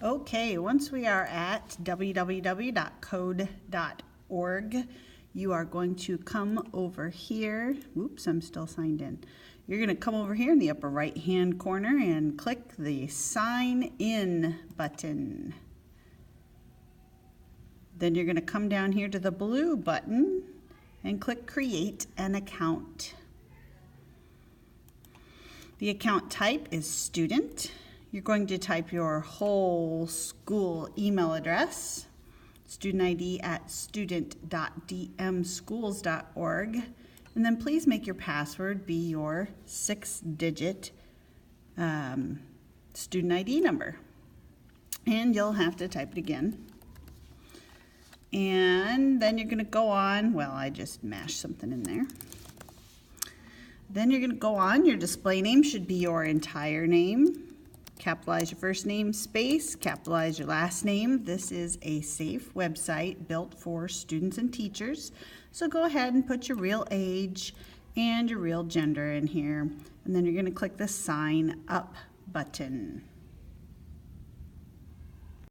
Okay, once we are at www.code.org, you are going to come over here. Oops, I'm still signed in. You're going to come over here in the upper right hand corner and click the Sign In button. Then you're going to come down here to the blue button and click Create an Account. The account type is student. You're going to type your whole school email address, student ID at student.dmschools.org, and then please make your password be your 6-digit student ID number. And you'll have to type it again. And then you're going to go on, well, I just mashed something in there. Then you're going to go on, your display name should be your entire name. Capitalize your first name, space, capitalize your last name. This is a safe website built for students and teachers. So go ahead and put your real age and your real gender in here. And then you're going to click the Sign Up button.